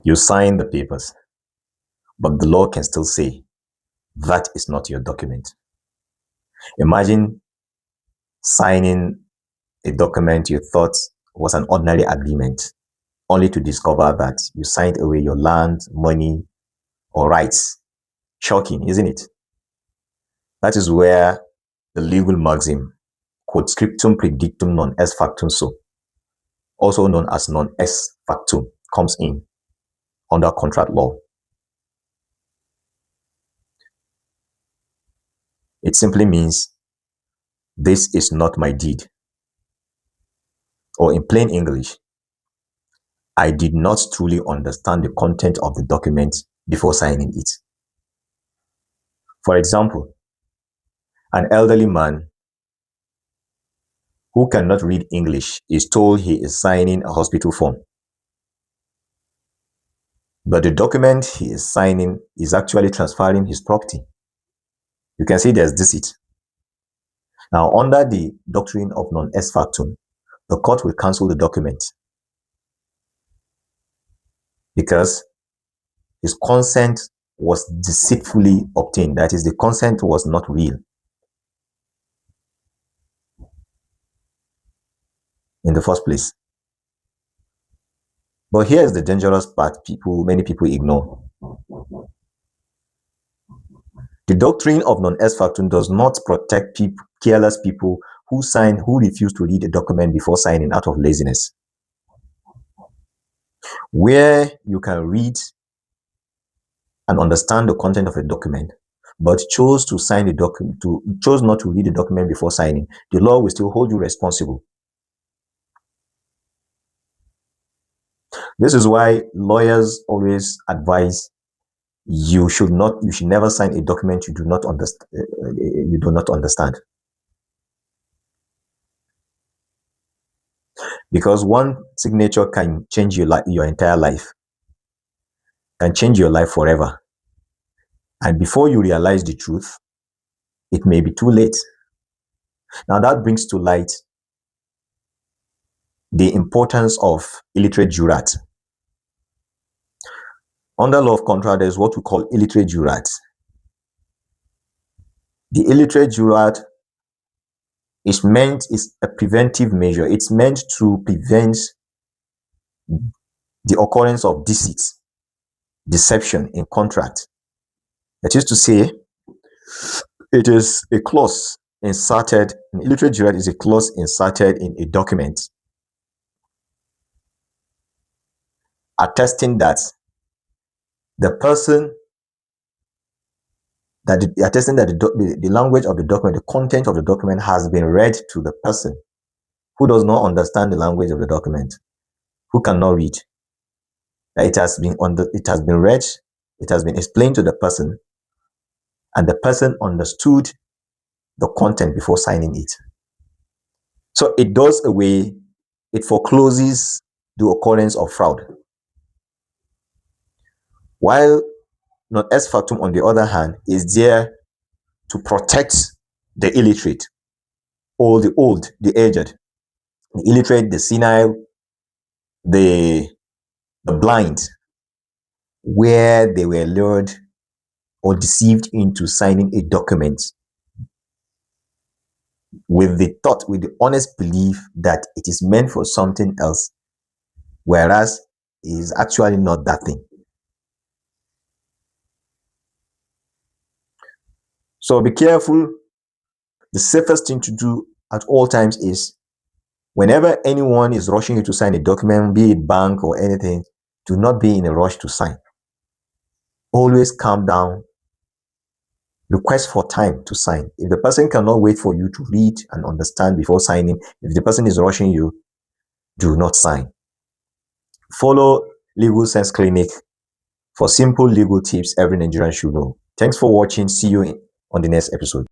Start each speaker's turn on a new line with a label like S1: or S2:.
S1: You sign the papers, but the law can still say that is not your document. Imagine signing a document you thought was an ordinary agreement, only to discover that you signed away your land, money, or rights. Shocking, isn't it? That is where the legal maxim, quod scriptum predictum non est factum so, also known as non est factum, comes in under contract law. It simply means this is not my deed. Or in plain English, I did not truly understand the content of the document before signing it. For example, an elderly man who cannot read English is told he is signing a hospital form. But the document he is signing is actually transferring his property. You can see there's deceit. Now, under the doctrine of non est factum, the court will cancel the document because his consent was deceitfully obtained. That is, the consent was not real. In the first place. But here's the dangerous part many people ignore. The doctrine of non est factum does not protect careless people who refuse to read a document before signing out of laziness. Where you can read and understand the content of a document, but chose not to read the document before signing, the law will still hold you responsible. This is why lawyers always advise you should never sign a document you do not understand. Because one signature can change your entire life, can change your life forever. And before you realize the truth, it may be too late. Now that brings to light the importance of illiterate jurat. Under law of contract, there's what we call illiterate jurat. The illiterate jurat is a preventive measure. It's meant to prevent the occurrence of deceit, deception in contract. That is to say, it is a clause inserted, an illiterate jurat is a clause inserted in a document attesting that the language of the document, the content of the document has been read to the person who does not understand the language of the document, who cannot read. It has been read, it has been explained to the person, and the person understood the content before signing it. So it forecloses the occurrence of fraud. While non est factum, on the other hand, is there to protect the illiterate, or the old, the aged, the illiterate, the senile, the blind, where they were lured or deceived into signing a document with the honest belief that it is meant for something else, whereas it is actually not that thing. So be careful. The safest thing to do at all times is, whenever anyone is rushing you to sign a document, be it bank or anything, do not be in a rush to sign. Always calm down. Request for time to sign. If the person cannot wait for you to read and understand before signing, if the person is rushing you, do not sign. Follow Legal Sense Clinic for simple legal tips every Nigerian should know. Thanks for watching. See you on the next episode.